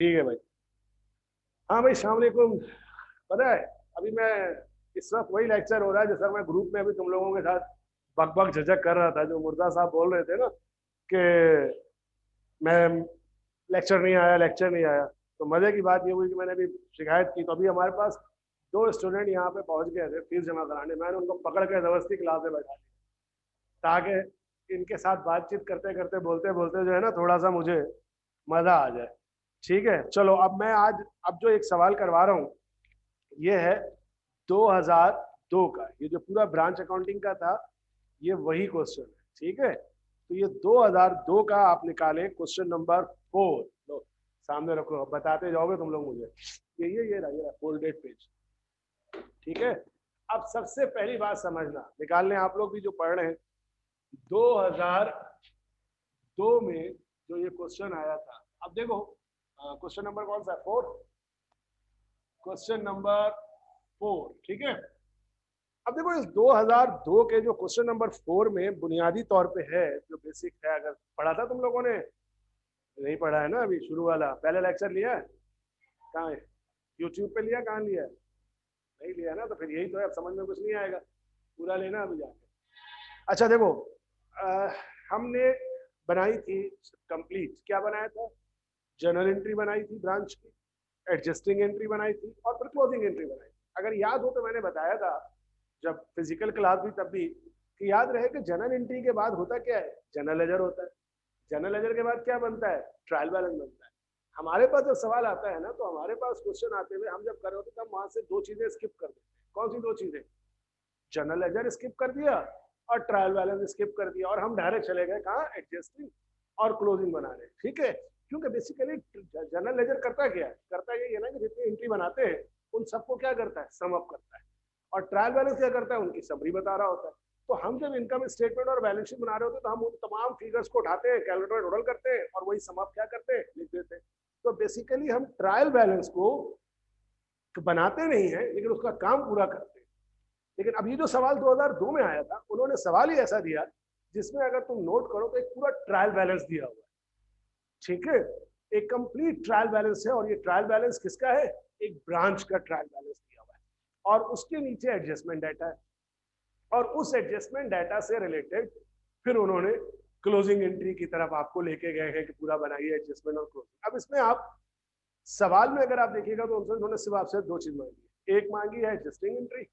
ठीक है भाई। हाँ भाई, अस्सलाम वालेकुम। पता है, अभी मैं इस वक्त वही लेक्चर हो रहा है जैसा मैं ग्रुप में अभी तुम लोगों के साथ बक बक झिझक कर रहा था, जो मुर्जा साहब बोल रहे थे ना कि मैं लेक्चर नहीं आया, लेक्चर नहीं आया। तो मजे की बात ये हुई कि मैंने अभी शिकायत की, तो अभी हमारे पास दो स्टूडेंट यहाँ पे पहुंच गए थे फीस जमा कराने। मैंने उनको पकड़ के जबरदस्ती क्लास में बैठा दिया ताकि इनके साथ बातचीत करते करते बोलते बोलते जो है ना थोड़ा सा मुझे मजा आ जाए। ठीक है, चलो अब मैं आज अब जो एक सवाल करवा रहा हूँ ये है 2002 का। ये जो पूरा ब्रांच अकाउंटिंग का था ये वही क्वेश्चन है। ठीक है, तो ये 2002 का आप निकालें क्वेश्चन नंबर 4। लो सामने रखो, अब बताते जाओगे तुम लोग मुझे। ये रहा फोल्डेड पेज। ठीक है, अब सबसे पहली बात समझना, निकाल लें आप लोग भी जो पढ़ रहे हैं। 2002 में जो ये क्वेश्चन आया था, अब देखो क्वेश्चन नंबर कौन सा है? 4। Question number 4। ठीक है, अब देखो इस 2002 के जो क्वेश्चन नंबर 4 में बुनियादी तौर पे है, जो बेसिक है, अगर पढ़ा था तुम लोगों ने? नहीं पढ़ा है ना, अभी शुरू वाला पहले लेक्चर लिया है? कहाँ है? यूट्यूब पे लिया? कहाँ लिया है? नहीं लिया ना, तो फिर यही तो है, अब समझ में कुछ नहीं आएगा, पूरा लेना अभी जाके। अच्छा देखो, आ, हमने बनाई थी कंप्लीट, क्या बनाया था? जर्नल एंट्री बनाई थी ब्रांच की, एडजस्टिंग एंट्री बनाई थी, और फिर क्लोजिंग एंट्री बनाई थी। अगर याद हो तो मैंने बताया था जब फिजिकल क्लास भी तब भी, कि याद रहे कि जर्नल एंट्री के बाद होता क्या है? जर्नल लेजर होता है। जर्नल लेजर के बाद क्या बनता है? ट्रायल बैलेंस बनता है। हमारे पास जब सवाल आता है ना, तो हमारे पास क्वेश्चन आते हुए हम जब कर रहे होते हैं तब वहां से दो चीजें स्किप कर देते हैं। कौन सी दो चीजें? जनरल लेजर स्किप कर दिया और ट्रायल बैलेंस स्किप कर दिया, और हम डायरेक्ट चले गए कहाँ? एडजस्टिंग और क्लोजिंग बनाने। ठीक है, क्योंकि बेसिकली जनरल लेजर करता क्या है? करता ये है ना कि जितनी एंट्री बनाते हैं उन सबको क्या करता है? सम अप करता है। और ट्रायल बैलेंस क्या करता है? उनकी समरी बता रहा होता है। तो हम जब इनकम स्टेटमेंट और बैलेंस शीट बना रहे होते हैं तो हम उन तमाम फिगर्स को उठाते हैं, कैलकुलेटर में टोटल करते हैं और वही सम अप क्या करते हैं? लिख देते हैं। तो बेसिकली हम ट्रायल बैलेंस को बनाते नहीं है लेकिन उसका काम पूरा करते हैं। लेकिन अब ये जो सवाल 2002 में आया था, उन्होंने सवाल ही ऐसा दिया जिसमें अगर तुम नोट करो तो एक पूरा ट्रायल बैलेंस दिया हुआ है। ठीक है, एक कंप्लीट ट्रायल बैलेंस है, और ये ट्रायल बैलेंस किसका है? एक ब्रांच का ट्रायल बैलेंस दिया हुआ है, और उसके नीचे एडजस्टमेंट डाटा है, और उस एडजस्टमेंट डाटा से रिलेटेड फिर उन्होंने क्लोजिंग एंट्री की तरफ आपको लेके गए हैं कि पूरा बनाइए एडजस्टमेंट और क्लोजिंग। अब इसमें आप सवाल में अगर आप देखिएगा तो उन्होंने सिर्फ आपसे दो चीज मांगी है, एक मांगी है एडजस्टिंग एंट्री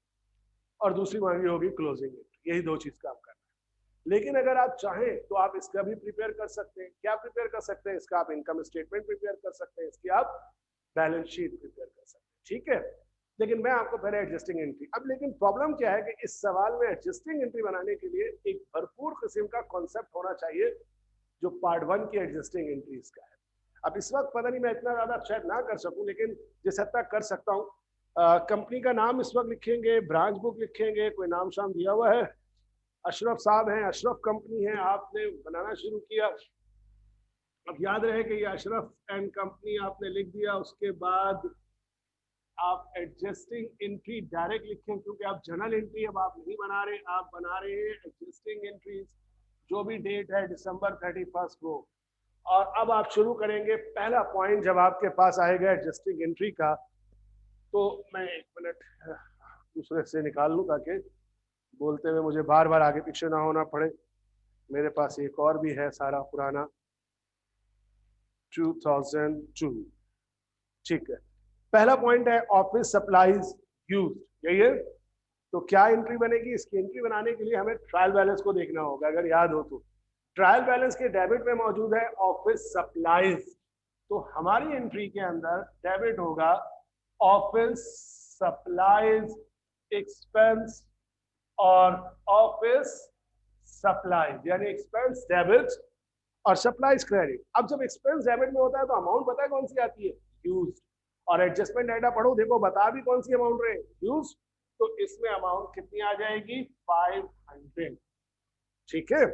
और दूसरी मांगी होगी क्लोजिंग एंट्री। यही दो चीज काम करना है। लेकिन अगर आप चाहें तो आप इसका भी प्रिपेयर कर सकते हैं। क्या प्रिपेयर कर सकते हैं? इसका आप इनकम स्टेटमेंट प्रिपेयर कर सकते हैं, इसकी आप बैलेंस शीट प्रिपेयर कर सकते हैं। ठीक है, लेकिन मैं आपको पहले एडजस्टिंग एंट्री। अब लेकिन प्रॉब्लम क्या है कि इस सवाल में एडजस्टिंग एंट्री बनाने के लिए एक भरपूर किस्म का कॉन्सेप्ट होना चाहिए जो पार्ट 1 की एडजस्टिंग एंट्रीज का है। अब इस वक्त पता नहीं, मैं इतना ज्यादा शायद ना कर सकूं, लेकिन जिस हद तक कर सकता हूँ, कंपनी का नाम इस वक्त लिखेंगे, ब्रांच बुक लिखेंगे, कोई नाम शाम दिया हुआ है? अशरफ साहब हैं, अशरफ कंपनी है, आपने बनाना शुरू किया। अब याद रहे कि ये अशरफ एंड कंपनी आपने लिख दिया, उसके बाद आप एडजस्टिंग एंट्री डायरेक्ट लिखें, क्योंकि आप जनरल एंट्री अब आप नहीं बना रहे, आप बना रहे हैं एडजस्टिंग एंट्रीज। जो भी डेट है दिसंबर 31 को, और अब आप शुरू करेंगे पहला पॉइंट जब आपके पास आएगा एडजस्टिंग एंट्री का। तो मैं एक मिनट दूसरे से निकाल लूँ ताकि बोलते हुए मुझे बार बार आगे पीछे ना होना पड़े। मेरे पास एक और भी है सारा पुराना, 2002। ठीक है, पहला पॉइंट है ऑफिस सप्लाईज यूज, यही है। तो क्या एंट्री बनेगी? इसकी एंट्री बनाने के लिए हमें ट्रायल बैलेंस को देखना होगा। अगर याद हो तो ट्रायल बैलेंस के डेबिट में मौजूद है ऑफिस सप्लाईज, तो हमारी एंट्री के अंदर डेबिट होगा ऑफिस सप्लाईज एक्सपेंस और ऑफिस सप्लाईज, यानी एक्सपेंस डेबिट और सप्लाईज क्रेडिट। अब जब एक्सपेंस डेबिट में होता है तो अमाउंट पता है कौन सी आती है? यूज। और एडजस्टमेंट डाटा पढ़ो, देखो बता भी कौन सी अमाउंट रहे? यूज। तो इसमें अमाउंट कितनी आ जाएगी? 500। ठीक है,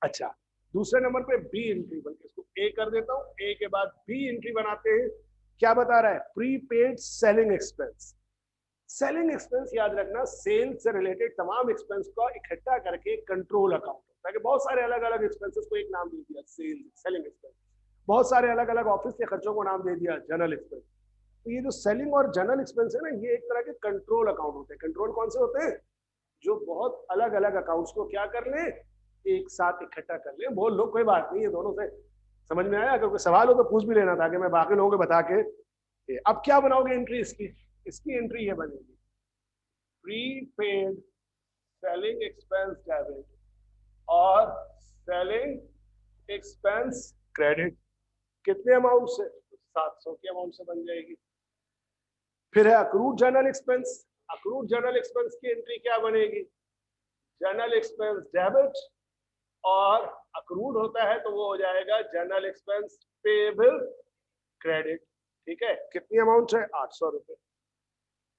अच्छा दूसरे नंबर पे बी एंट्री, बल्कि इसको ए कर देता हूं, ए के बाद बी एंट्री बनाते हैं। क्या बता रहा है? Prepaid selling expense. Selling expense याद रखना, सेल से रिलेटेड तमाम एक्सपेंस को इकट्ठा करके कंट्रोल अकाउंट होता है, कि बहुत सारे अलग अलग एक्सपेंसेस को एक नाम दे दिया, सेल सेलिंग एक्सपेंस। बहुत सारे अलग अलग ऑफिस के खर्चों को नाम दे दिया जनरल एक्सपेंस। तो ये जो सेलिंग और जनरल एक्सपेंस है ना, ये एक तरह के कंट्रोल अकाउंट होते हैं। कंट्रोल कौन से होते हैं? जो बहुत अलग अलग अकाउंट्स को क्या कर ले, एक साथ इकट्ठा कर ले। बोल लो, कोई बात नहीं, ये दोनों से समझ में आया? अगर कोई सवाल हो तो पूछ भी लेना था कि मैं बाकी लोगों को बता के। अब क्या बनाओगे एंट्री इसकी? इसकी एंट्री ये बनेगी, प्रीपेड सेलिंग एक्सपेंस डेबिट और सेलिंग एक्सपेंस क्रेडिट। कितने अमाउंट से? 700 के अमाउंट से बन जाएगी। फिर है accrued general expense. Accrued general expense की एंट्री क्या बनेगी? जनरल एक्सपेंस डेबिट, और अक्रूड होता है तो वो हो जाएगा जनरल एक्सपेंस पेएबल क्रेडिट। ठीक है, कितनी अमाउंट है? 800 रुपए,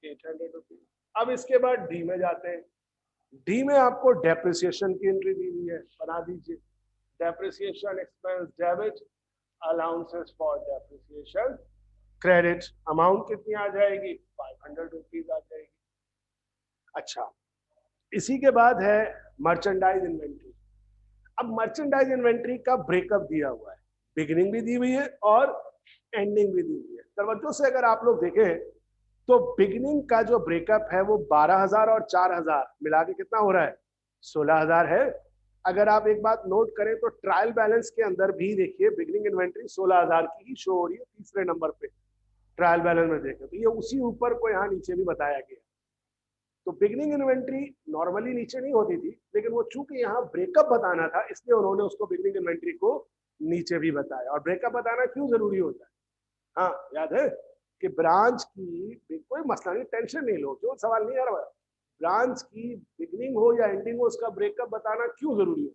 800 रुपीज। अब इसके बाद डी में जाते हैं। डी में आपको डेप्रिसिएशन की एंट्री दी हुई है, बना दीजिए। Depreciation expense debit, allowances for depreciation credit. Amount कितनी आ जाएगी? 500 रुपीज आ जाएगी। अच्छा, इसी के बाद है मर्चेंडाइज इन्वेंट्री। अब मर्चेंडाइज इन्वेंट्री का ब्रेकअप दिया हुआ है, बिगिनिंग भी दी हुई है और एंडिंग भी दी हुई है। तवज्जो से अगर आप लोग देखें तो बिगिनिंग का जो ब्रेकअप है वो 12,000 और 4,000 मिला के कितना हो रहा है? 16,000 है। अगर आप एक बात नोट करें तो ट्रायल बैलेंस के अंदर भी देखिए बिगिनिंग इन्वेंट्री 16,000 की ही शो हो रही है तीसरे नंबर पे। ट्रायल बैलेंस में देखें तो ये उसी ऊपर को यहाँ नीचे भी बताया गया। तो बिगिनिंग इन्वेंट्री नॉर्मली नीचे नहीं होती थी, लेकिन वो चूंकि यहाँ ब्रेकअप बताना था इसलिए उन्होंने उसको बिगिनिंग इन्वेंट्री को नीचे भी बताया। और ब्रेकअप बताना क्यों जरूरी होता है? हाँ, याद है कि ब्रांच की कोई मसला नहीं, टेंशन नहीं लो, जो सवाल नहीं आ रहा, ब्रांच की बिगिनिंग हो या एंडिंग हो उसका ब्रेकअप बताना क्यों जरूरी है?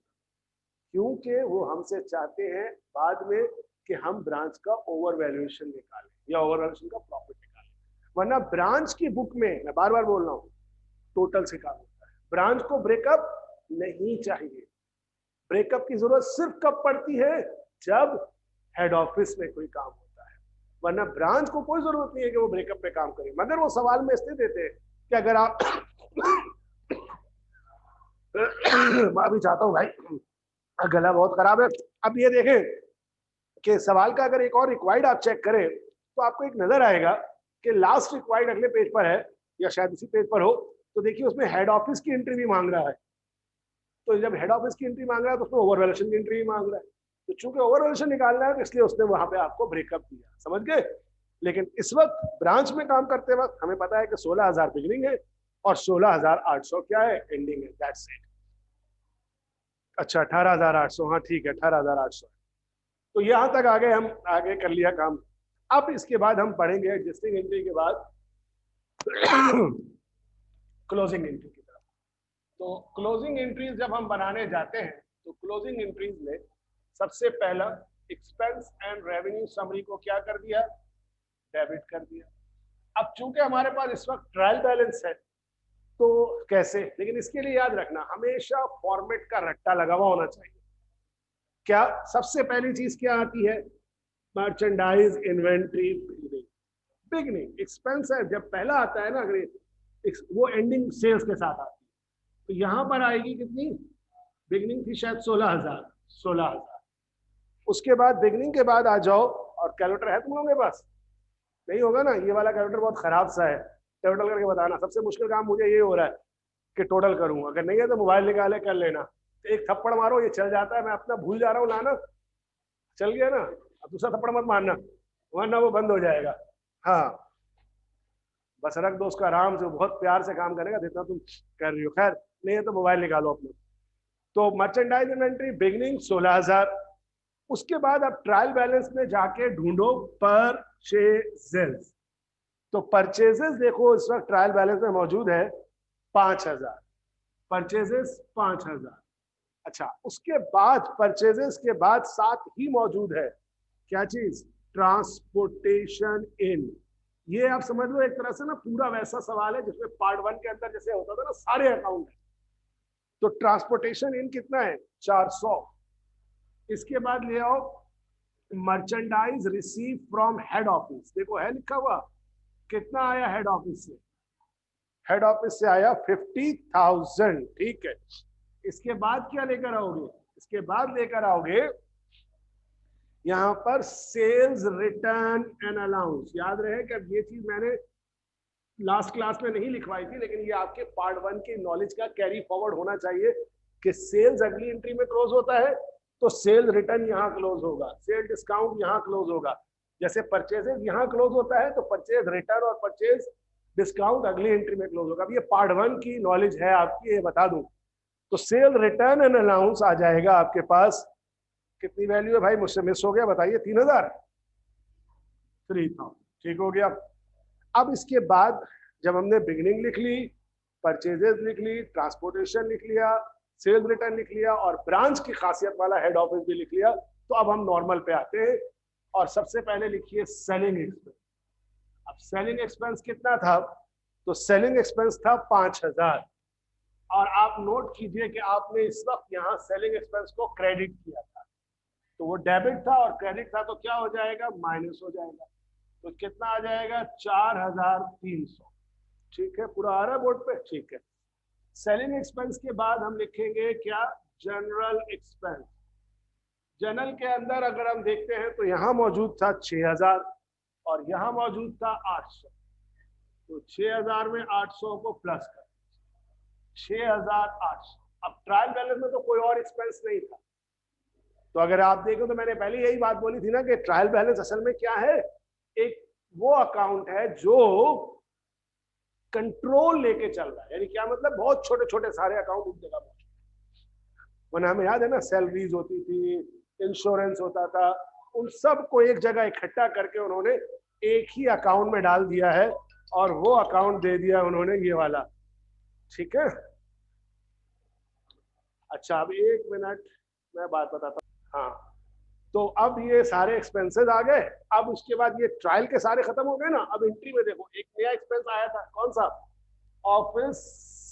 क्योंकि वो हमसे चाहते हैं बाद में कि हम ब्रांच का ओवर वैल्यूएशन निकालें या ओवर वैल्यूएशन का प्रॉफिट निकालें। वरना ब्रांच की बुक में, मैं बार बार बोल रहा हूँ, टोटल से काम होता है। ब्रांच को ब्रेकअप नहीं चाहिए। ब्रेकअप की जरूरत सिर्फ कब पड़ती है? जब हेड ऑफिस में कोई काम होता है, वरना ब्रांच को कोई जरूरत नहीं है कि वो ब्रेकअप पे काम करे। मगर वो सवाल में इसलिए देते हैं कि अगर आप माफी चाहता हूँ भाई, गला बहुत खराब है। अब ये देखें कि सवाल का अगर एक और रिक्वायर्ड आप चेक करें तो आपको एक नजर आएगा कि लास्ट रिक्वायर्ड अगले पेज पर है या शायद इसी पेज पर हो। तो देखिए उसमें हेड ऑफिस की एंट्री भी मांग रहा है। तो जब हेड ऑफिस की एंट्री मांग रहा है तो उसमें ओवर वैल्यूएशन की एंट्री भी मांग रहा है। तो चूंकि ओवर वैल्यूएशन निकालना है तो इसलिए उसने वहां पे आपको ब्रेकअप दिया, समझ गए? लेकिन इस वक्त ब्रांच में काम करते वक्त हमें पता है कि 16,000 बिगिनिंग है और 16,800 क्या है? एंडिंग है। That's it. अच्छा, 18,800, हाँ ठीक है, 18,800। तो यहां तक आगे हम आगे कर लिया काम। अब इसके बाद हम पढ़ेंगे एडजस्टिंग एंट्री के बाद क्लोजिंग एंट्री की तरफ। तो क्लोजिंग एंट्रीज जब हम बनाने जाते हैं तो क्लोजिंग एंट्रीज में सबसे पहला एक्सपेंस एंड रेवेन्यू समरी को क्या कर दिया? डेबिट कर दिया। अब चूंकि हमारे पास इस वक्त ट्रायल बैलेंस है तो कैसे, लेकिन इसके लिए याद रखना हमेशा फॉर्मेट का रट्टा लगा हुआ होना चाहिए। क्या सबसे पहली चीज क्या आती है? Merchandise inventory beginning. Beginning expense है, जब पहला आता है ना, अगर वो एंडिंग सेल्स के साथ आती है तो यहां पर आएगी कितनी? बिगिनिंग थी शायद 16,000, 16,000। उसके बाद बिगिनिंग के बाद आ जाओ, और कैलकुलेटर है तुम लोगों के पास? नहीं होगा ना, ये वाला कैलकुलेटर बहुत खराब सा है। टोटल करके बताना, सबसे मुश्किल काम मुझे ये हो रहा है कि टोटल करूं। अगर नहीं है तो मोबाइल निकाले कर लेना, तो एक थप्पड़ मारो ये चल जाता है। मैं अपना भूल जा रहा हूँ लाना, चल गया ना। अब दूसरा थप्पड़ मत मारना वरना वो बंद हो जाएगा। हाँ, बस रख दो उसका आराम से, बहुत प्यार से काम करेगा जितना तुम कर रही हो। खैर नहीं है तो मोबाइल निकालो अपने। तो मर्चेंडाइज इन्वेंट्री बिगिनिंग 16,000। उसके बाद अब ट्रायल बैलेंस में जाके ढूंढो परचेजेस। तो परचेजेस देखो इस वक्त ट्रायल बैलेंस में मौजूद है 5,000। परचेजेस 5,000। अच्छा, उसके बाद परचेजेस के बाद साथ ही मौजूद है क्या चीज? ट्रांसपोर्टेशन इन। ये आप समझ लो एक तरह से ना पूरा वैसा सवाल है जिसमें पार्ट 1 के अंदर जैसे होता था ना सारे अकाउंट है। तो ट्रांसपोर्टेशन इन कितना है? 400। इसके बाद ले आओ merchandise receive from head office. देखो है लिखा हुआ, कितना आया हेड ऑफिस से? हेड ऑफिस से आया 50,000। ठीक है, इसके बाद क्या लेकर आओगे? इसके बाद लेकर आओगे यहाँ पर सेल्स रिटर्न एंड अलाउंस, याद रहे कि अब ये चीज मैंने लास्ट क्लास में नहीं लिखवाई थी, लेकिन ये आपके पार्ट 1 के नॉलेज का कैरी फॉरवर्ड होना चाहिए कि सेल्स अगली एंट्री में क्लोज होता है तो सेल्स रिटर्न यहाँ क्लोज होगा, सेल डिस्काउंट यहाँ क्लोज होगा। जैसे परचेजेस यहाँ क्लोज होता है तो परचेज रिटर्न और परचेज डिस्काउंट अगली एंट्री में क्लोज होगा। अब ये पार्ट 1 की नॉलेज है आपकी, ये बता दूं तो सेल रिटर्न एंड अलाउंस आ जाएगा आपके पास, कितनी वैल्यू है भाई, मुझसे मिस हो गया, बताइए 3000, 3000, ठीक हो गया। अब इसके बाद जब हमने बिगिनिंग लिख ली, परचेजेस लिख ली, ट्रांसपोर्टेशन लिख लिया, सेल्स रिटर्न लिख लिया और ब्रांच की खासियत वाला हेड ऑफिस भी लिख लिया, तो अब हम नॉर्मल पे आते हैं और सबसे पहले लिखिए सेलिंग एक्सपेंस। अब सेलिंग एक्सपेंस कितना था, तो सेलिंग एक्सपेंस था 5000 और आप नोट कीजिए कि आपने इस वक्त यहाँ सेलिंग एक्सपेंस को क्रेडिट किया था, तो वो डेबिट था और क्रेडिट था तो क्या हो जाएगा, माइनस हो जाएगा। तो कितना आ जाएगा, 4300, ठीक है, पूरा आ रहा है बोर्ड पे, ठीक है। सेलिंग एक्सपेंस के बाद हम लिखेंगे क्या, जनरल एक्सपेंस। जनरल के अंदर अगर हम देखते हैं तो यहाँ मौजूद था 6000 और यहाँ मौजूद था 800, तो 6000 में 800 को प्लस कर 6800। अब ट्रायल बैलेंस में तो कोई और एक्सपेंस नहीं था, तो अगर आप देखें तो मैंने पहले यही बात बोली थी ना कि ट्रायल बैलेंस असल में क्या है, एक वो अकाउंट है जो कंट्रोल लेके चल रहा है, यानी क्या मतलब, बहुत छोटे छोटे सारे अकाउंट एक जगह मौजूद। वरना हमें याद है ना, सैलरीज होती थी, इंश्योरेंस होता था, उन सब को एक जगह इकट्ठा करके उन्होंने एक ही अकाउंट में डाल दिया है और वो अकाउंट दे दिया उन्होंने ये वाला, ठीक है। अच्छा अब एक मिनट मैं बात बताता हूँ, हाँ, तो अब ये सारे एक्सपेंसेस आ गए। अब उसके बाद ये ट्रायल के सारे खत्म हो गए ना, अब एंट्री में देखो एक नया एक्सपेंस आया था, कौन सा, ऑफिस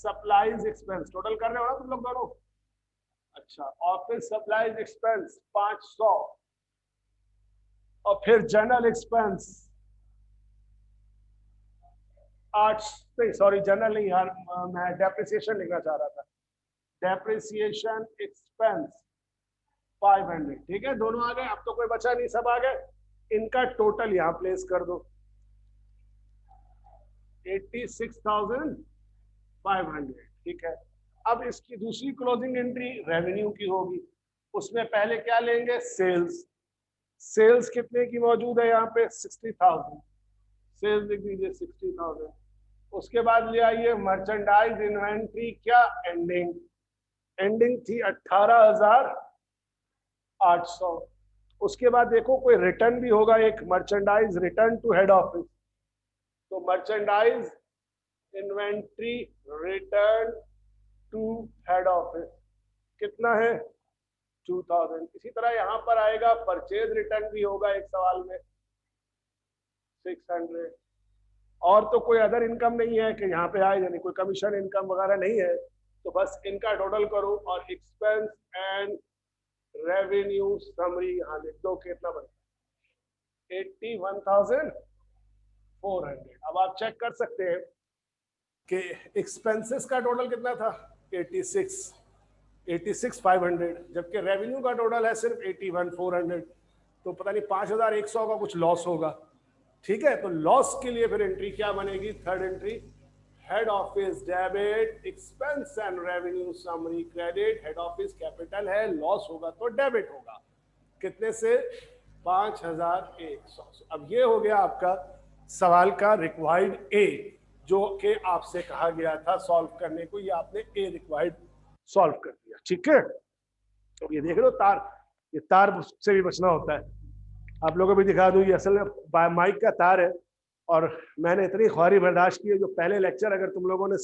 सप्लाईज एक्सपेंस। टोटल कर रहे हो ना तुम लोग दोनों, अच्छा, ऑफिस सप्लाईज एक्सपेंस 500 और फिर जनरल एक्सपेंस 8, नहीं सॉरी जनरल नहीं यार, मैं डेप्रिसिएशन लिखना चाह रहा था, डेप्रिसिएशन एक्सपेंस 500, ठीक है, दोनों आ गए। अब तो कोई बचा नहीं, सब आ गए, इनका टोटल यहां प्लेस कर दो 86,500, ठीक है। अब इसकी दूसरी क्लोजिंग एंट्री रेवेन्यू की होगी, उसमें पहले क्या लेंगे, सेल्स। सेल्स कितने की मौजूद है यहाँ पे, 60,000, सेल्स लिख दीजिए 60,000। उसके बाद ले आइए मर्चेंडाइज इन्वेंट्री, क्या एंडिंग, एंडिंग थी 18,800। उसके बाद देखो कोई रिटर्न भी होगा, एक merchandise return to head office, तो merchandise inventory return to head office कितना है, 2000। इसी तरह यहां पर आएगा परचेज रिटर्न भी होगा एक सवाल में 600। और तो कोई अदर इनकम नहीं है कि यहाँ पे आए, यानी कोई कमीशन इनकम वगैरह नहीं है, तो बस इनका टोटल करो और एक्सपेंस एंड रेवेन्यू समरी यहाँ लिख दो, कितना बनता है 81,400। अब आप चेक कर सकते हैं कि एक्सपेंसेस का टोटल कितना था 86,500, जबकि रेवेन्यू का टोटल है सिर्फ 81,400, तो पता नहीं 5,100 का कुछ लॉस होगा, ठीक है। तो लॉस के लिए फिर एंट्री क्या बनेगी, third entry, head office debit expense and revenue summary credit, head office capital है, लॉस होगा तो डेबिट होगा, कितने से 5,100। अब ये हो गया आपका सवाल का रिक्वायर्ड ए, जो कि आपसे कहा गया था सॉल्व करने को, ये आपने ए रिक्वायर्ड सॉल्व कर दिया, ठीक है। तो ये देख लो तार, ये तार से भी बचना होता है। आप लोगों को भी दिखा दूं, ये असल में माइक का तार है और मैंने इतनी ख्वारी बर्दाश्त की है, जो पहले लेक्चर अगर तुम लोगों ने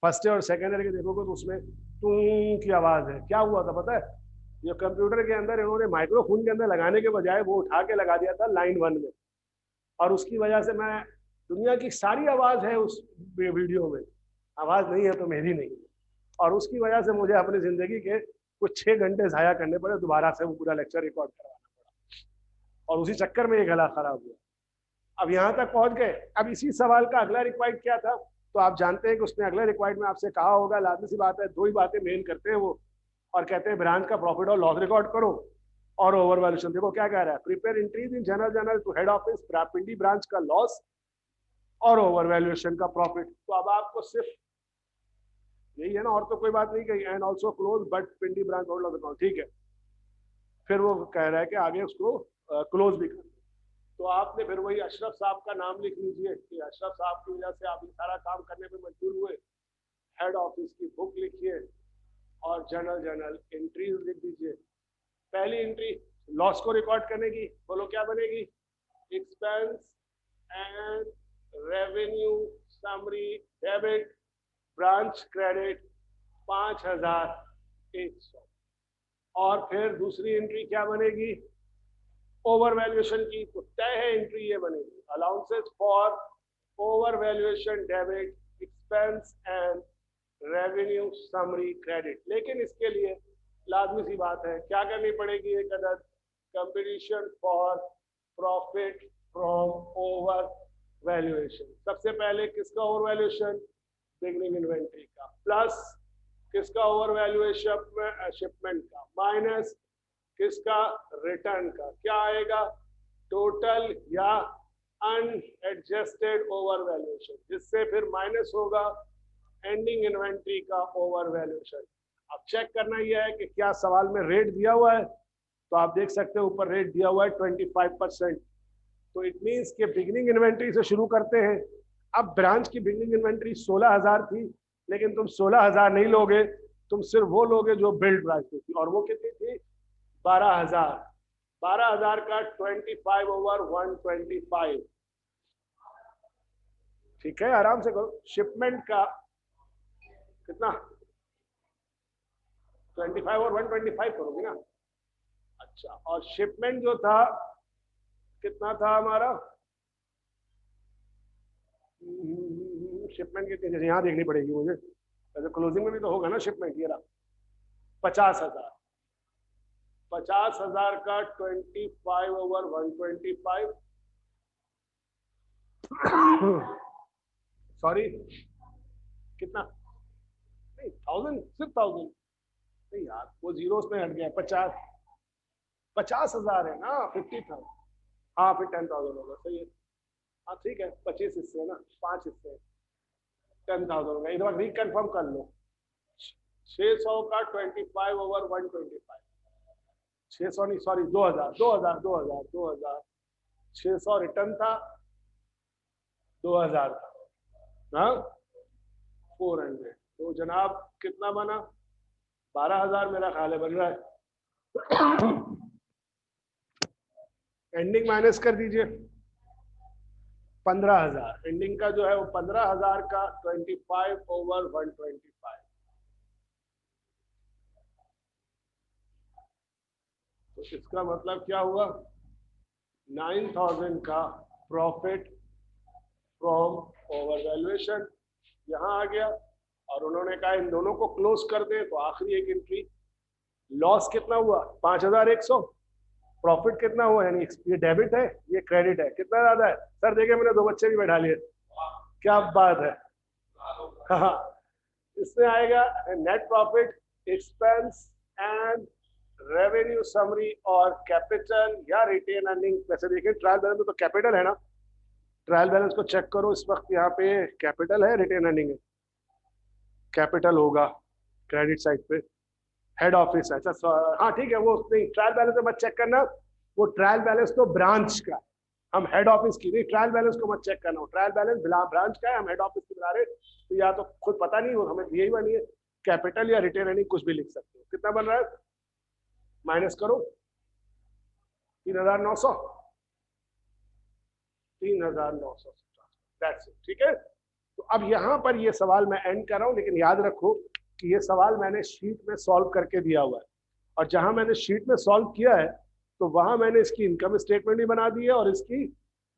फर्स्ट और सेकेंड ईयर के देखोगे तो उसमें टू की आवाज है। क्या हुआ था पता है, जो कंप्यूटर के अंदर इन्होंने माइक्रोफोन के अंदर लगाने के बजाय वो उठा के लगा दिया था लाइन 1 में, और उसकी वजह से मैं, दुनिया की सारी आवाज है उस वीडियो में, आवाज नहीं है तो मेरी नहीं है, और उसकी वजह से मुझे अपनी जिंदगी के कुछ 6 घंटे जाया करने पड़े, दोबारा से वो पूरा लेक्चर रिकॉर्ड करवाना पड़ा, और उसी चक्कर में ये गला खराब हुआ। अब यहाँ तक पहुंच गए। अब इसी सवाल का अगला रिक्वायर्ड क्या था, तो आप जानते हैं कि उसने अगले रिक्वायर्ड में आपसे कहा होगा, लाजमी सी बात है, 2 ही बातें मेन करते हैं वो, और कहते हैं ब्रांच का प्रॉफिट और लॉस रिकॉर्ड करो और ओवर वैल्यूएशन देखो क्या कह रहा है, prepare entries in journal to head office Pindi branch का लॉस और ओवर वैल्यूएशन का प्रॉफिट। तो अब आपको सिर्फ यही है ना, और तो कोई बात नहीं कही। And also close but Pindi branch hold account, ठीक है। फिर वो कह रहा है कि आगे उसको क्लोज भी कर। तो आपने फिर वही अशरफ साहब का नाम लिख लीजिए कि अशरफ साहब की वजह से आप ये सारा काम करने में मजबूर हुए। हेड ऑफिस की बुक लिखिए और जनरल एंट्रीज लिख दीजिए। पहली एंट्री लॉस को रिकॉर्ड करने की, बोलो क्या बनेगी, expense and revenue summary debit branch credit 5100। और फिर दूसरी एंट्री क्या बनेगी, ओवर वैल्यूएशन की। तो तय है एंट्री ये बनेगी, allowances for over valuation debit expense and revenue summary credit. लेकिन इसके लिए लाजमी सी बात है क्या करनी पड़ेगी, एक अदद competition for profit from over valuation. सबसे पहले किसका ओवर वैल्यूएशन, बिगनिंग इन्वेंट्री का, प्लस किसका ओवर वैल्यूएशन शिपमेंट का, माइनस किसका रिटर्न का। क्या आएगा, टोटल या अनएडजस्टेड ओवर वैल्यूएशन, जिससे फिर माइनस होगा एंडिंग इन्वेंट्री का ओवर वैल्यूएशन। अब चेक करना यह है कि क्या सवाल में रेट दिया हुआ है। तो आप देख सकते हो ऊपर रेट दिया हुआ है 25%। तो इट मीन्स कि बिगिनिंग इन्वेंट्री से शुरू करते हैं। अब ब्रांच की बिगिनिंग इन्वेंट्री 16,000 थी, लेकिन तुम 16,000 नहीं लोगे, तुम सिर्फ वो लोगे जो बिल्ड ब्रांच में थी, और वो कितनी थी, 12,000। 12,000 का 25/125, ठीक है, आराम से करो। शिपमेंट का कितना, 25 और 125 करोगे ना। अच्छा, और शिपमेंट जो था कितना था हमारा, शिपमेंट कितनी, जैसे यहाँ देखनी पड़ेगी मुझे, वैसे क्लोजिंग में भी तो होगा ना शिपमेंट, ये रहा 50,000। 50,000 का 25/125, सॉरी कितना, नहीं 1000, सिर्फ 1000 नहीं यार, वो जीरोस में हट गया। 50,000 है ना, 50,000, हाँ फिर 10,000 होगा, सही है। हाँ ठीक है, 25 हिस्से है ना, 5 हिस्से 10,000 होगा। एक बार रिकन्फर्म कर लो, 600 का 25/125, 600 नहीं सॉरी 2000 600 रिटर्न था, 2000 था, हाँ 400। तो जनाब कितना बना, 12,000 मेरा ख्याल है बन रहा है। एंडिंग माइनस कर दीजिए, 15,000 एंडिंग का जो है वो 15,000 का 25/125। तो इसका मतलब क्या हुआ, 9,000 का प्रॉफिट फ्रॉम ओवर वैल्यूएशन यहां आ गया। और उन्होंने कहा इन दोनों को क्लोज कर दे। तो आखिरी एक एंट्री, लॉस कितना हुआ, 5,100, प्रॉफिट कितना हुआ, यानी ये डेबिट है ये क्रेडिट है, कितना ज्यादा है सर, देखिए मैंने 2 बच्चे भी बैठा लिए, क्या बात है। हाँ, इसमें आएगा net profit, expense and revenue summary और कैपिटल या रिटेन अर्निंग। वैसे देखिए ट्रायल बैलेंस में तो कैपिटल है ना, ट्रायल बैलेंस को चेक करो, इस वक्त यहाँ पे कैपिटल है, रिटेन अर्निंग है, कैपिटल होगा क्रेडिट साइड पे, हेड ऑफिस है। अच्छा हाँ ठीक है, वो नहीं ट्रायल बैलेंस में मत चेक करना, वो ट्रायल बैलेंस तो ब्रांच का, हम हेड ऑफिस की नहीं, ट्रायल बैलेंस को मत चेक करना, ट्रायल बैलेंस ब्रांच का है, हम हेड ऑफिस की बना रहे। तो या तो खुद पता नहीं हो, हमें यही बनी है, कैपिटल या रिटेन अर्निंग कुछ भी लिख सकते हो। कितना बन रहा है, माइनस करो 3,900, 3,950, दैट्स इट, ठीक है। तो अब यहाँ पर ये सवाल मैं एंड कर रहा हूँ, लेकिन याद रखो कि ये सवाल मैंने शीट में सॉल्व करके दिया हुआ है, और जहां मैंने शीट में सॉल्व किया है तो वहां मैंने इसकी इनकम स्टेटमेंट भी बना दी है और इसकी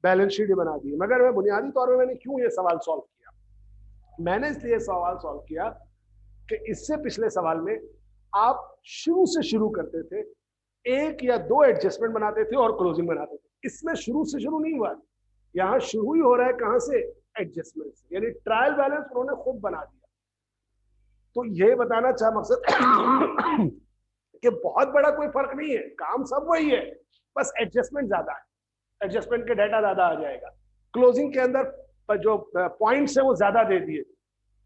बैलेंस शीट भी बना दी है। मगर मैं बुनियादी तौर पर मैंने क्यों ये सवाल सॉल्व किया, मैंने इसलिए सवाल सॉल्व किया कि इससे पिछले सवाल में आप शुरू से शुरू करते थे, 1 या 2 एडजस्टमेंट बनाते थे और क्लोजिंग बनाते थे। इसमें शुरू से शुरू नहीं हुआ, यहाँ शुरू ही हो रहा है कहां से, एडजस्टमेंट से, यानी ट्रायल बैलेंस उन्होंने खुद बना दिया। तो ये बताना चाह मकसद कि बहुत बड़ा कोई फर्क नहीं है, काम सब वही है, बस एडजस्टमेंट ज्यादा है, एडजस्टमेंट के डाटा ज्यादा आ जाएगा, क्लोजिंग के अंदर जो पॉइंट्स है वो ज्यादा दे दिए,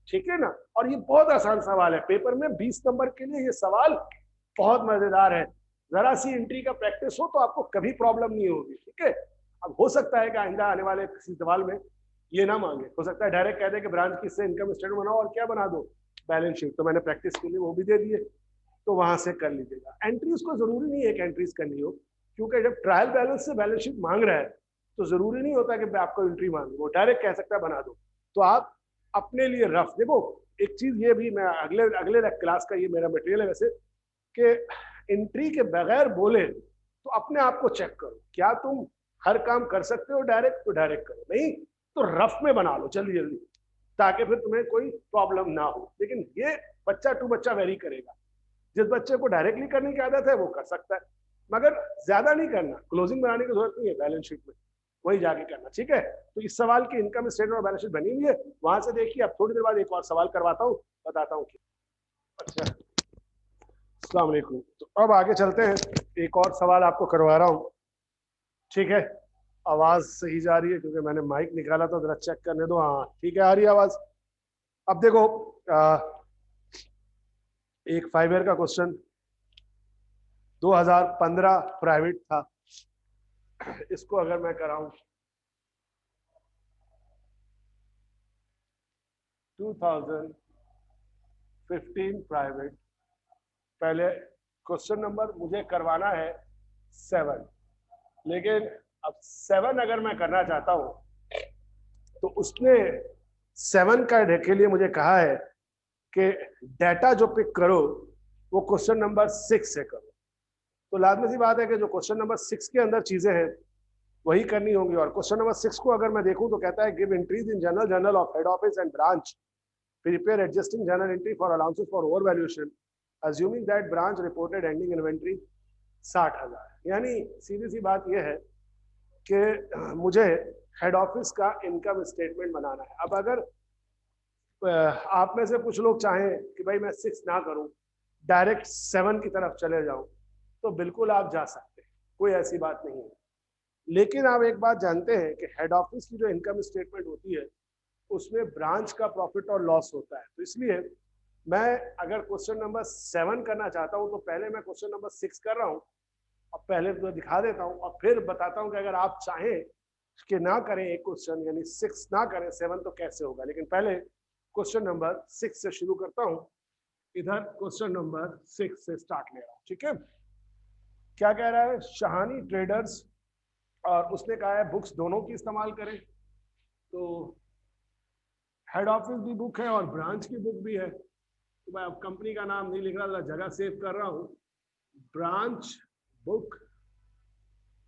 ठीक है ना। और ये बहुत आसान सवाल है, पेपर में 20 नंबर के लिए ये सवाल बहुत मजेदार है, जरा सी एंट्री का प्रैक्टिस हो तो आपको कभी प्रॉब्लम नहीं होगी, ठीक है। अब हो सकता है कि आइंदा आने वाले किसी सवाल में ये ना मांगे, हो सकता है डायरेक्ट कह दे कि ब्रांच की से इनकम स्टेटमेंट बनाओ और क्या बना दो, बैलेंस शीट, तो मैंने प्रैक्टिस के लिए वो भी दे दिए, तो वहां से कर लीजिएगा। एंट्रीज को जरूरी नहीं है कि एंट्रीज करनी हो, क्योंकि जब ट्रायल बैलेंस से बैलेंस शीट मांग रहा है तो जरूरी नहीं होता कि आपको एंट्री मांगे, वो डायरेक्ट कह सकता है बना दो। तो आप अपने लिए रफ देखो, एक चीज ये भी, मैं अगले अगले क्लास का ये मेरा मटेरियल है वैसे, कि एंट्री के बगैर बोले तो अपने आप को चेक करो, क्या तुम हर काम कर सकते हो डायरेक्ट, तो डायरेक्ट करो, नहीं तो रफ में बना लो जल्दी जल्दी, ताकि फिर तुम्हें कोई प्रॉब्लम ना हो। लेकिन ये बच्चा टू बच्चा वेरी करेगा, जिस बच्चे को डायरेक्टली करने की आदत है वो कर सकता है, मगर ज्यादा नहीं करना, क्लोजिंग बनाने की जरूरत नहीं है बैलेंस शीट में, वही जाके करना, ठीक है। तो इस सवाल की इनकम स्टेटमेंट और बैलेंस शीट बनी हुई है, वहां से देखिए। अब थोड़ी देर बाद एक और सवाल करवाता हूँ, बताता हूँ। अच्छा, अस्सलाम वालेकुम। तो अब आगे चलते हैं, एक और सवाल आपको करवा रहा हूँ, ठीक है। आवाज सही जा रही है, क्योंकि मैंने माइक निकाला था, जरा चेक करने दो। हाँ ठीक है, आ रही है आवाज। अब देखो, एक 5 ईयर का क्वेश्चन 2015 प्राइवेट था, इसको अगर मैं कराऊं 2015 प्राइवेट, पहले क्वेश्चन नंबर मुझे करवाना है 7, लेकिन अब 7 अगर मैं करना चाहता हूं तो उसने 7 का के लिए मुझे कहा है कि डाटा जो पिक करो वो क्वेश्चन नंबर 6 से करो। तो लाजमी सी बात है कि जो क्वेश्चन नंबर 6 के अंदर चीजें हैं वही करनी होंगी। और क्वेश्चन नंबर 6 को अगर मैं देखूं तो कहता है give entries in general journal of head office and branch, prepare adjusting journal entry for allowances for overvaluation assuming that branch reported ending inventory 60,000। यानी सीधी सी बात यह है कि मुझे हेड ऑफिस का इनकम स्टेटमेंट बनाना है। अब अगर आप में से कुछ लोग चाहें कि भाई मैं 6 ना करूं, डायरेक्ट 7 की तरफ चले जाऊं, तो बिल्कुल आप जा सकते हैं, कोई ऐसी बात नहीं है। लेकिन आप एक बात जानते हैं कि हेड ऑफिस की जो इनकम स्टेटमेंट होती है उसमें ब्रांच का प्रॉफिट और लॉस होता है। तो इसलिए मैं अगर क्वेश्चन नंबर 7 करना चाहता हूं तो पहले मैं क्वेश्चन नंबर 6 कर रहा हूं, और पहले तो दिखा देता हूं और फिर बताता हूं कि अगर आप चाहें कि ना करें एक क्वेश्चन, यानी 6 ना करें 7, तो कैसे होगा। लेकिन पहले क्वेश्चन नंबर 6 से शुरू करता हूं। इधर क्वेश्चन नंबर 6 से स्टार्ट ले रहा हूं, ठीक है। क्या कह रहा है, शहानी ट्रेडर्स, और उसने कहा है बुक्स दोनों की इस्तेमाल करें। तो हेड ऑफिस भी बुक है और ब्रांच की बुक भी है, तो मैं अब कंपनी का नाम नहीं लिख रहा, जगह सेव कर रहा हूं, ब्रांच बुक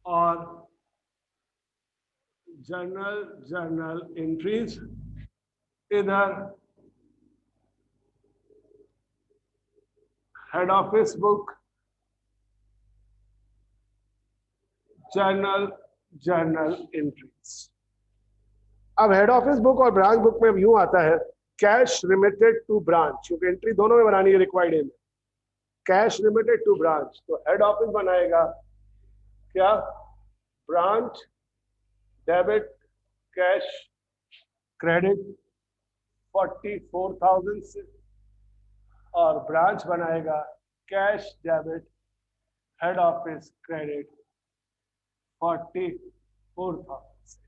और जर्नल एंट्रीज, इधर head office book, journal entries. अब हेड ऑफिस बुक और ब्रांच बुक में यूं आता है कैश रिमिटेड टू ब्रांच, क्योंकि एंट्री दोनों में बनानी है रिक्वायर्ड है, कैश रिमिटेड टू ब्रांच। तो हेड ऑफिस बनाएगा क्या, ब्रांच डेबिट कैश क्रेडिट 44,000 से, और ब्रांच बनाएगा cash debit head office credit 44,000 से।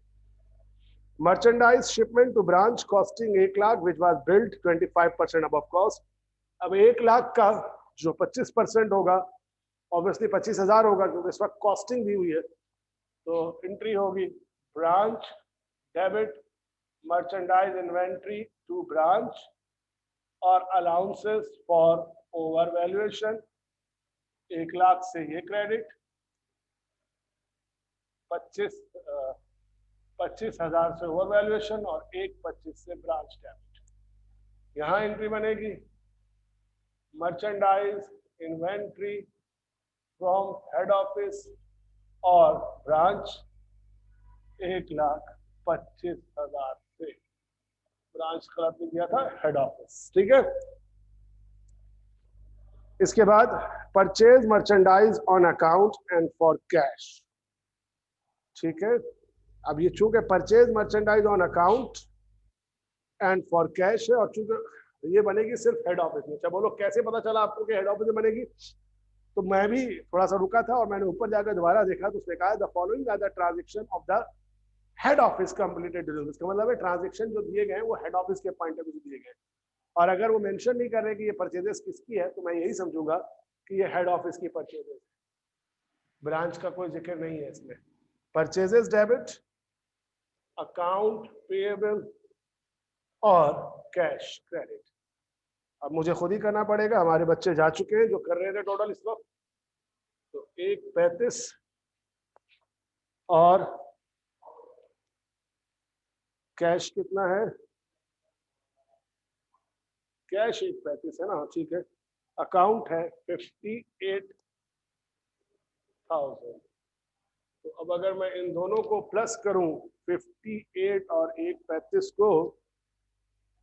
Merchandise shipment to branch costing 1 lakh which was billed 25% above cost. अब 1 लाख का जो 25% होगा, ऑब्वियसली 25,000 होगा, क्योंकि इस वक्त कॉस्टिंग दी हुई है। तो एंट्री होगी branch debit merchandise inventory to branch और allowances for over valuation, 1 lakh से ये क्रेडिट, 25,000 से ओवर वैल्यूएशन और 1,25 से ब्रांच डेबिट। यहां एंट्री बनेगी merchandise inventory from head office और ब्रांच 1,25,000 से, ब्रांच गलत लिख दिया था, हेड ऑफिस, ठीक है। इसके बाद purchase merchandise on account and for cash, ठीक है। अब ये चूंकि purchase merchandise on account and for cash है, और चूंकि ये बनेगी सिर्फ हेड ऑफिस में। अच्छा बोलो कैसे पता चला आपको कि हेड ऑफिस में बनेगी? तो मैं भी थोड़ा सा रुका था और मैंने ऊपर जाकर दोबारा देखा, तो उसने कहा the following are the transaction of the head office completed delivery. इसका मतलब है ट्रांजेक्शन जो दिए गए वो हेड ऑफिस के पॉइंट ऑफ व्यू से दिए गए, और अगर वो मेंशन नहीं कर रहे कि ये परचेजेस किसकी है, तो मैं यही समझूंगा कि ये हेड ऑफिस की परचेजेस, ब्रांच का कोई जिक्र नहीं है इसमें। परचेजेस डेबिट, अकाउंट पेएबल और कैश क्रेडिट। अब मुझे खुद ही करना पड़ेगा, हमारे बच्चे जा चुके हैं जो कर रहे थे टोटल इस वक्त। तो 1.35 और कैश कितना है? कैश 1.35 है ना, ठीक है। अकाउंट है 58,000। तो अब अगर मैं इन दोनों को प्लस करूं 58 और 1.35 को,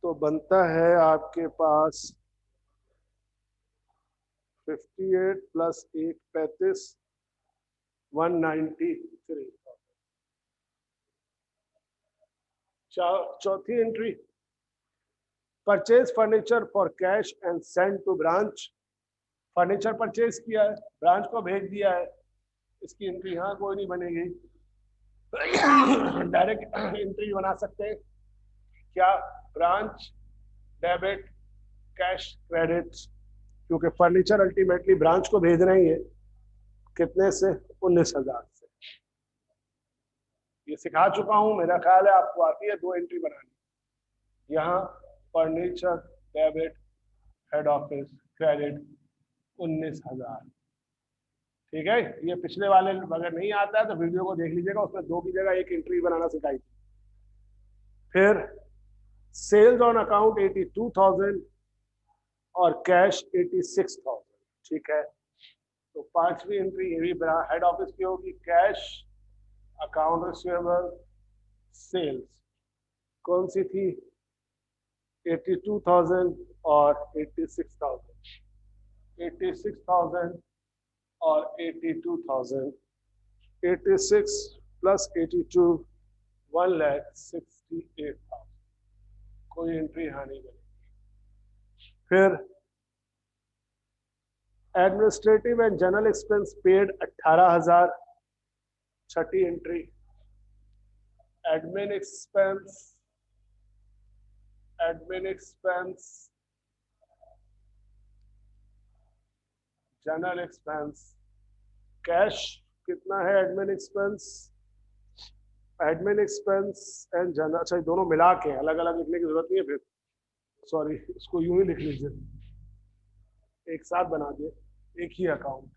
तो बनता है आपके पास 58 प्लस 1.35 193। चौथी entry, purchase furniture for cash and send to branch. Furniture purchase किया है, ब्रांच को भेज दिया है, इसकी एंट्री यहाँ कोई नहीं बनेगी। डायरेक्ट एंट्री बना सकते हैं क्या? ब्रांच डेबिट कैश क्रेडिट, क्योंकि फर्नीचर अल्टीमेटली ब्रांच को भेजना ही है। कितने से? 19,000 से। ये सिखा चुका हूं, मेरा ख्याल है आपको आती है 2 एंट्री बनानी। यहाँ furniture debit head office credit 19,000, ठीक है। ये पिछले वाले अगर नहीं आता है तो वीडियो को देख लीजिएगा, उसमें 2 की जगह 1 एंट्री बनाना सिखाई थी। फिर सेल्स ऑन अकाउंट 82,000 और कैश 86,000, ठीक है। तो 5वीं एंट्री ये भी हेड ऑफिस की होगी, कैश अकाउंट रिसीवेबल सेल्स। कौन सी थी? 82,000 और 86,000। 86,000 और 82,000, 86 प्लस 82 1,68,000। कोई एंट्री यहाँ नहीं बनेगी। फिर administrative and general expense paid 18,000। छठी entry, admin expense general expense cash कितना है? एडमिन एक्सपेंस एंड जनरल, अच्छा दोनों मिला के, अलग अलग लिखने की जरूरत नहीं है फिर, सॉरी इसको यूं ही लिख लीजिए, एक साथ बना दिए, एक ही account,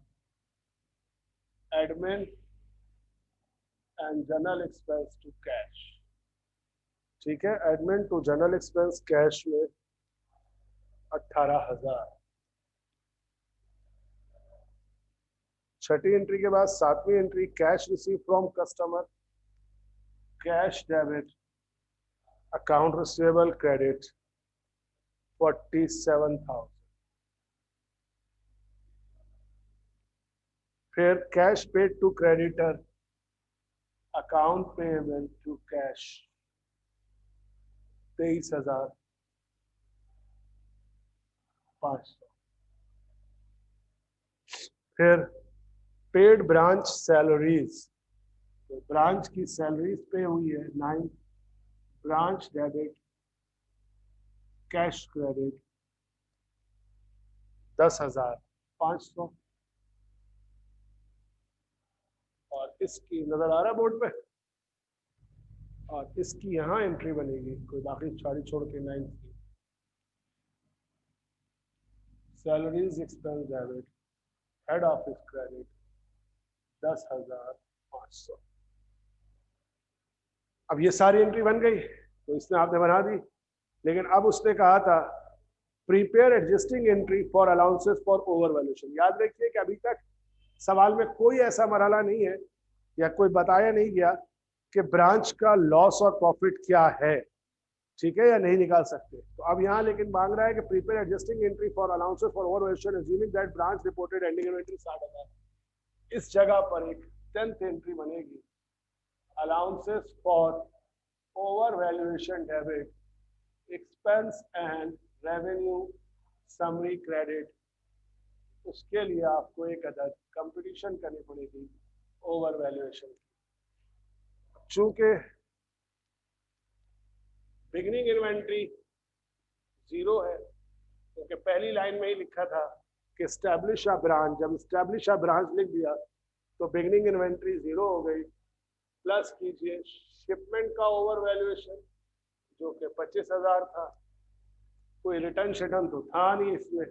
admin and general expense to cash, ठीक है। Admin to general expense cash में 18,000। छठी एंट्री के बाद 7वीं entry, cash receive from customer, cash debit account receivable credit 47,000। फिर cash paid to creditor account payable to cash 23,500। फिर paid branch salaries, तो ब्रांच की सैलरीज पे हुई है 9। Branch debit cash credit 10,500। और इसकी नजर आ रहा है बोर्ड पे, और इसकी यहाँ एंट्री बनेगी, कोई बाकी सारी छोड़ के 9 की। Salaries expense debit head office credit 10,500। अब ये सारी एंट्री बन गई, तो इसने आपने बना दी, लेकिन अब उसने कहा था prepare adjusting entry for allowances for over valuation. याद रखिए कि अभी तक सवाल में कोई ऐसा मरहला नहीं है या कोई बताया नहीं गया कि ब्रांच का लॉस और प्रॉफिट क्या है, ठीक है, या नहीं निकाल सकते। तो अब यहाँ लेकिन मांग रहा है कि prepaid adjusting entry for allowances for overvaluation assuming that branch reported ending inventory 60,000। इस जगह पर एक 10th एंट्री बनेगी, allowances for overvaluation debit expense and revenue summary credit. उसके लिए आपको एक अदद कंपटीशन करनी पड़ेगी ओवरवैल्यूएशन। चूंकि बिगनिंग इन्वेंट्री 0 है, क्योंकि पहली लाइन में ही लिखा था कि स्टैब्लिश अ ब्रांच, जब स्टैब्लिश अ ब्रांच लिख दिया तो बिगनिंग इन्वेंट्री 0 हो गई। प्लस कीजिए शिपमेंट का ओवर वैल्यूएशन जो कि 25,000 था, कोई रिटर्न शिटर्न तो था नहीं इसमें,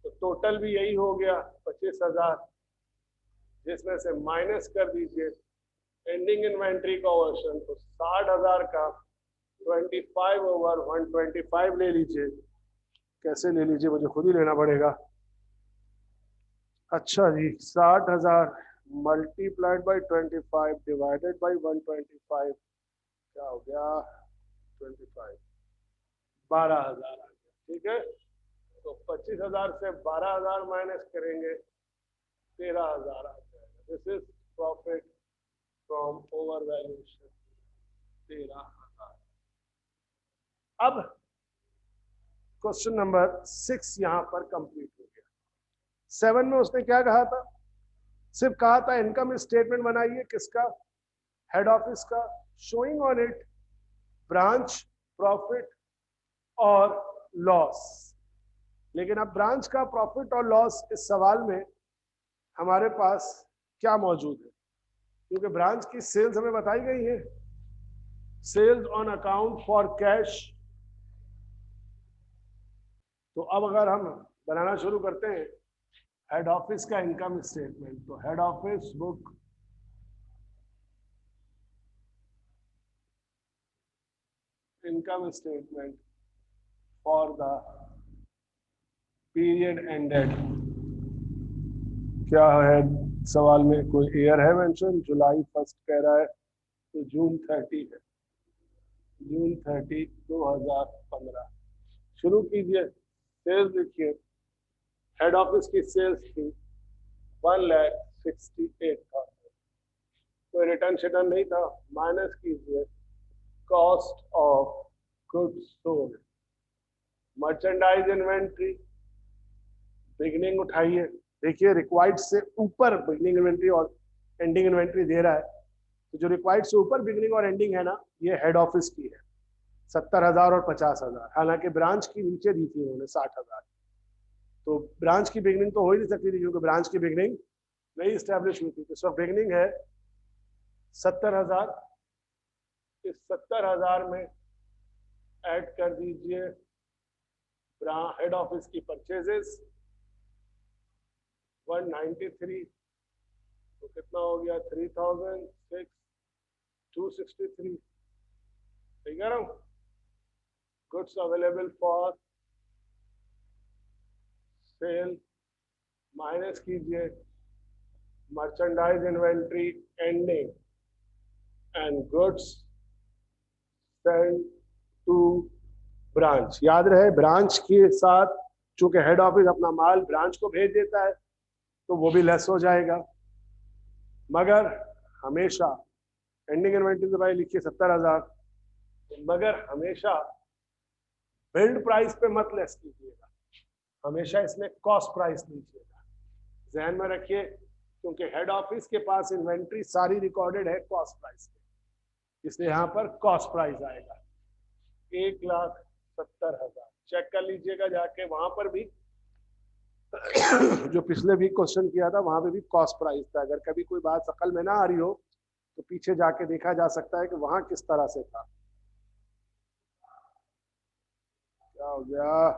तो टोटल भी यही हो गया 25,000, जिसमें से माइनस कर दीजिए एंडिंग इन्वेंट्री का ओवरशन, तो 60,000 का 25/125 ले लीजिए। कैसे ले लीजिए, मुझे खुद ही लेना पड़ेगा। अच्छा जी, 60,000 मल्टीप्लाइड बाई 25 डिवाइडेड बाई 125 क्या हो गया 25, 12,000 आ गया। ठीक है, तो 25,000 से 12,000 माइनस करेंगे 13,000 आ जाएगा। This is profit from over valuation 13,000। अब क्वेश्चन नंबर 6 यहां पर कंप्लीट हो गया। 7 में उसने क्या कहा था, सिर्फ कहा था इनकम स्टेटमेंट बनाइए, किसका, हेड ऑफिस का, showing on it branch profit और लॉस। लेकिन अब ब्रांच का प्रॉफिट और लॉस इस सवाल में हमारे पास क्या मौजूद है, क्योंकि ब्रांच की सेल्स हमें बताई गई है, sales on account for cash. तो अब अगर हम बनाना शुरू करते हैं हेड ऑफिस का इनकम स्टेटमेंट, तो head office book income statement for the period ended, क्या है सवाल में, कोई ईयर है मेंशन, जुलाई 1 कह रहा है, तो जून 30 है, जून 30 2015। शुरू कीजिए, सेल्स लिखिए, हेड ऑफिस की सेल्स थी 1,68,000, कोई रिटर्न शिटर्न नहीं था, माइनस कीजिए cost of goods sold, merchandise inventory, beginning उठाइए, देखिए रिक्वायर्ड से ऊपर बिगनिंग इन्वेंट्री और एंडिंग इन्वेंट्री दे रहा है, तो जो रिक्वायर्ड से ऊपर बिगनिंग और एंडिंग है ना, ये हेड ऑफिस की है 70,000 और 50,000। हालांकि ब्रांच की नीचे दी थी उन्होंने 60,000, तो ब्रांच की बिगनिंग तो हो ही नहीं सकती थी, क्योंकि ब्रांच की बिगनिंग नहीं स्टैब्लिश हुई थी। तो सब बिगनिंग है 70,000, इस 70,000 में ऐड कर दीजिए हेड ऑफिस की परचेजेस 193, तो कितना हो गया 3,263, ठीक है ना। Goods available for sale minus कीजिए merchandise inventory ending and goods send to branch. याद रहे ब्रांच के साथ चूंकि हेड ऑफिस अपना माल ब्रांच को भेज देता है, तो वो भी लेस हो जाएगा, मगर हमेशा एंडिंग इन्वेंटरी तो भाई लिखिए 70,000, मगर हमेशा बिल्ड प्राइस पे मत लेस कीजिएगा, हमेशा इसमें कॉस्ट प्राइस लीजिएगा, ध्यान में रखिए, क्योंकि हेड ऑफिस के पास इन्वेंट्री सारी रिकॉर्डेड है कॉस्ट प्राइस पे, इसलिए यहाँ पर कॉस्ट प्राइस आएगा 1,70,000। चेक कर लीजिएगा जाके, वहां पर भी जो पिछले वीक क्वेश्चन किया था वहां पे भी कॉस्ट प्राइस था। अगर कभी कोई बात शकल में ना आ रही हो तो पीछे जाके देखा जा सकता है कि वहां किस तरह से था। क्या हो गया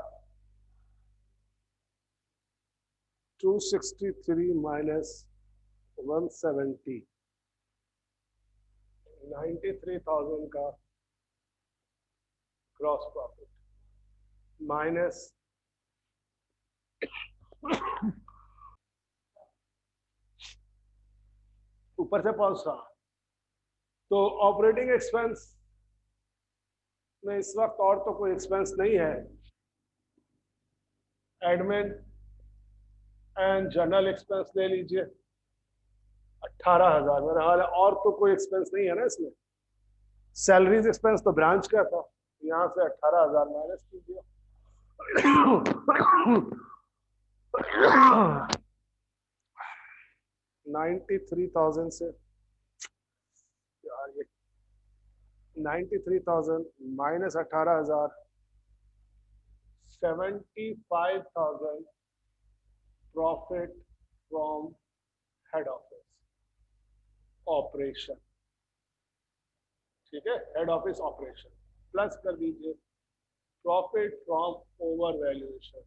263 माइनस 170, 93,000 का ग्रॉस प्रॉफिट माइनस ऊपर से पहुंच रहा, तो ऑपरेटिंग एक्सपेंस में इस वक्त और तो कोई एक्सपेंस नहीं है। एडमिन एंड जनरल एक्सपेंस ले लीजिए 18,000, मेरा हाल है और तो कोई एक्सपेंस नहीं है ना इसमें। सैलरीज एक्सपेंस तो ब्रांच का था, यहाँ से 18,000 माइनस कीजिए। 93,000 से यार ये 93,000 minus 18,000, 75,000 profit from head office operation. ठीक है, हेड ऑफिस ऑपरेशन प्लस कर दीजिए प्रॉफिट फ्रॉम ओवर वैल्यूएशन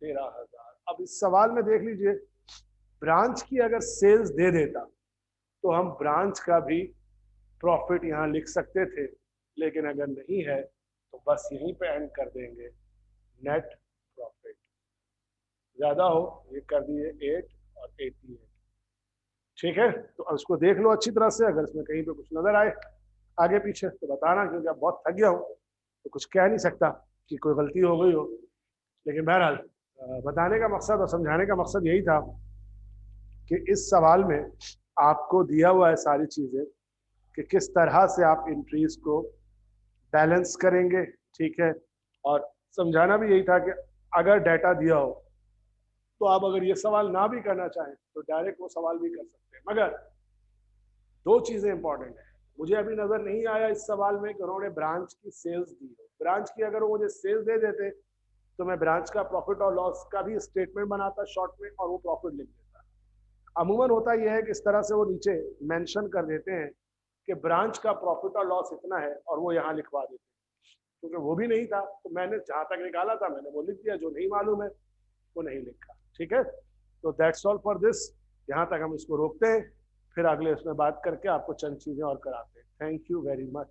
13,000। अब इस सवाल में देख लीजिए, ब्रांच की अगर सेल्स दे देता तो हम ब्रांच का भी प्रॉफिट यहाँ लिख सकते थे, लेकिन अगर नहीं है तो बस यहीं पे एंड कर देंगे। नेट प्रॉफिट ज्यादा हो ये कर दिए 8 और 88। ठीक है, तो अब इसको देख लो अच्छी तरह से, अगर इसमें कहीं पे कुछ नजर आए आगे पीछे तो बताना, क्योंकि अब बहुत थक गया हूँ तो कुछ कह नहीं सकता कि कोई गलती हो गई हो। लेकिन बहरहाल बताने का मकसद और समझाने का मकसद यही था कि इस सवाल में आपको दिया हुआ है सारी चीजें कि किस तरह से आप एंट्रीज को बैलेंस करेंगे। ठीक है, और समझाना भी यही था कि अगर डाटा दिया हो तो आप अगर ये सवाल ना भी करना चाहें तो डायरेक्ट वो सवाल भी कर सकते हैं। मगर दो चीजें इंपॉर्टेंट है, मुझे अभी नजर नहीं आया इस सवाल में कि उन्होंने ब्रांच की सेल्स दी हो। ब्रांच की अगर वो मुझे सेल्स दे देते तो मैं ब्रांच का प्रॉफिट और लॉस का भी स्टेटमेंट बनाता शॉर्ट में और वो प्रॉफिट लिख देता। अमूमन होता यह है कि इस तरह से वो नीचे मेंशन कर देते हैं कि ब्रांच का प्रॉफिट और लॉस इतना है और वो यहाँ लिखवा देते हैं। क्योंकि वो भी नहीं था तो मैंने जहां तक निकाला था मैंने वो लिख दिया, जो नहीं मालूम है वो नहीं लिखा। ठीक है, तो दैट्स ऑल फॉर दिस। यहाँ तक हम इसको रोकते हैं, फिर अगले उसमें बात करके आपको चंद चीजें और कराते हैं। Thank you very much.